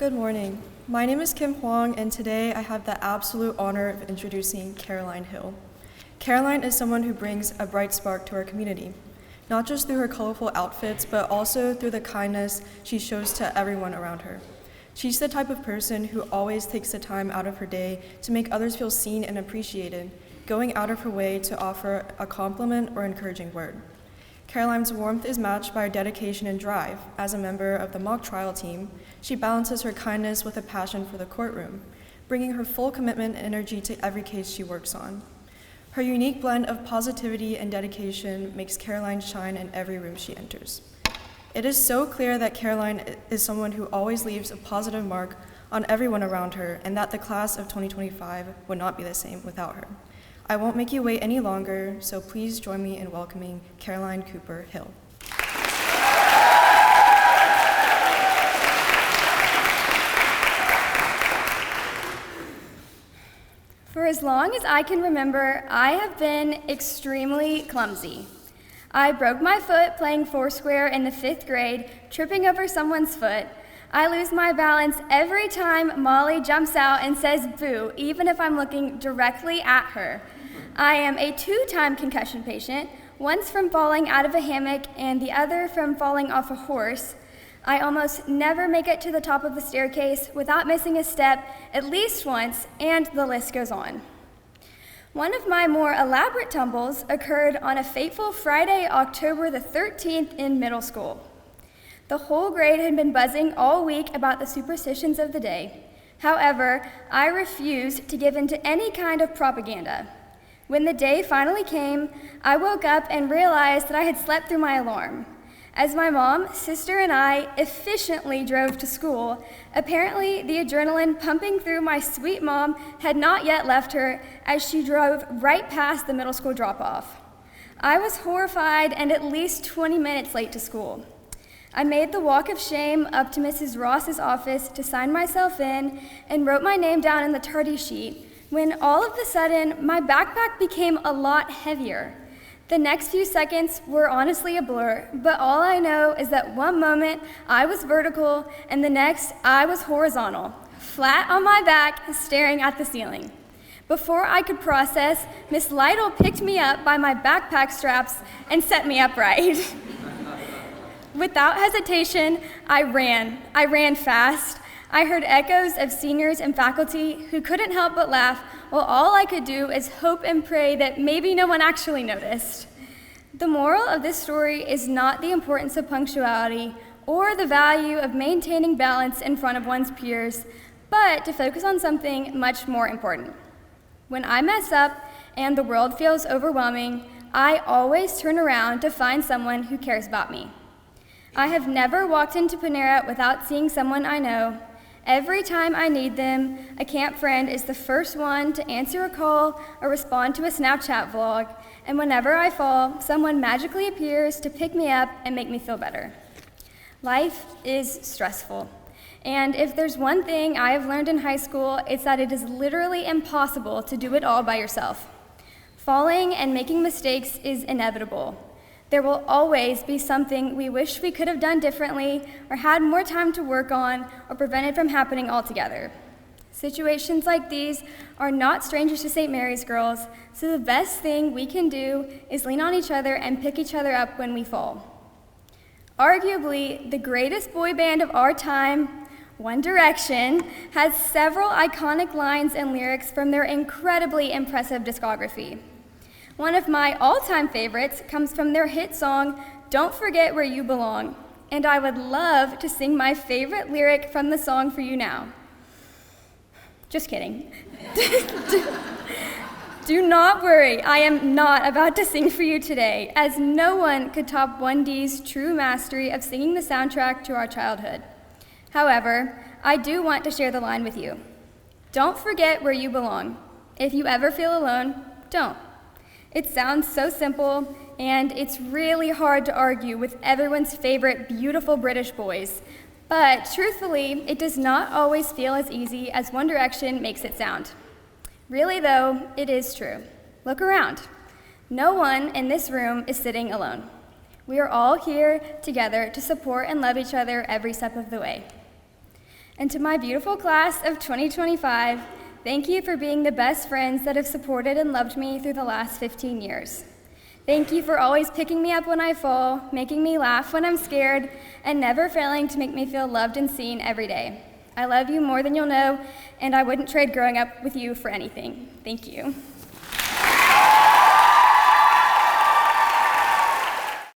Good morning. My name is Kim Huang, and today I have the absolute honor of introducing Caroline Hill. Caroline is someone who brings a bright spark to our community, not just through her colorful outfits, but also through the kindness she shows to everyone around her. She's the type of person who always takes the time out of her day to make others feel seen and appreciated, going out of her way to offer a compliment or encouraging word. Caroline's warmth is matched by her dedication and drive. As a member of the mock trial team, she balances her kindness with a passion for the courtroom, bringing her full commitment and energy to every case she works on. Her unique blend of positivity and dedication makes Caroline shine in every room she enters. It is so clear that Caroline is someone who always leaves a positive mark on everyone around her, and that the class of 2025 would not be the same without her. I won't make you wait any longer, so please join me in welcoming Caroline Cooper Hill. For as long as I can remember, I have been extremely clumsy. I broke my foot playing foursquare in the 5th grade, tripping over someone's foot. I lose my balance every time Molly jumps out and says boo, even if I'm looking directly at her. I am a 2-time concussion patient, once from falling out of a hammock and the other from falling off a horse. I almost never make it to the top of the staircase without missing a step at least once, and the list goes on. One of my more elaborate tumbles occurred on a fateful Friday, October the 13th in middle school. The whole grade had been buzzing all week about the superstitions of the day. However, I refused to give in to any kind of propaganda. When the day finally came, I woke up and realized that I had slept through my alarm. As my mom, sister, and I efficiently drove to school, apparently the adrenaline pumping through my sweet mom had not yet left her as she drove right past the middle school drop-off. I was horrified and at least 20 minutes late to school. I made the walk of shame up to Mrs. Ross's office to sign myself in and wrote my name down in the tardy sheet, when all of a sudden my backpack became a lot heavier. The next few seconds were honestly a blur, but all I know is that one moment I was vertical and the next I was horizontal, flat on my back, staring at the ceiling. Before I could process, Miss Lytle picked me up by my backpack straps and set me upright. Without hesitation, I ran fast. I heard echoes of seniors and faculty who couldn't help but laugh, while all I could do is hope and pray that maybe no one actually noticed. The moral of this story is not the importance of punctuality or the value of maintaining balance in front of one's peers, but to focus on something much more important. When I mess up and the world feels overwhelming, I always turn around to find someone who cares about me. I have never walked into Panera without seeing someone I know. Every time I need them, a camp friend is the first one to answer a call or respond to a Snapchat vlog, and whenever I fall, someone magically appears to pick me up and make me feel better. Life is stressful, and if there's one thing I have learned in high school, it's that it is literally impossible to do it all by yourself. Falling and making mistakes is inevitable. There will always be something we wish we could have done differently or had more time to work on or prevented from happening altogether. Situations like these are not strangers to St. Mary's girls, so the best thing we can do is lean on each other and pick each other up when we fall. Arguably, the greatest boy band of our time, One Direction, has several iconic lines and lyrics from their incredibly impressive discography. One of my all-time favorites comes from their hit song, Don't Forget Where You Belong, and I would love to sing my favorite lyric from the song for you now. Just kidding. Do not worry, I am not about to sing for you today, as no one could top 1D's true mastery of singing the soundtrack to our childhood. However, I do want to share the line with you. Don't forget where you belong. If you ever feel alone, don't. It sounds so simple, and it's really hard to argue with everyone's favorite beautiful British boys. But truthfully, it does not always feel as easy as One Direction makes it sound. Really though, it is true. Look around. No one in this room is sitting alone. We are all here together to support and love each other every step of the way. And to my beautiful class of 2025, thank you for being the best friends that have supported and loved me through the last 15 years. Thank you for always picking me up when I fall, making me laugh when I'm scared, and never failing to make me feel loved and seen every day. I love you more than you'll know, and I wouldn't trade growing up with you for anything. Thank you.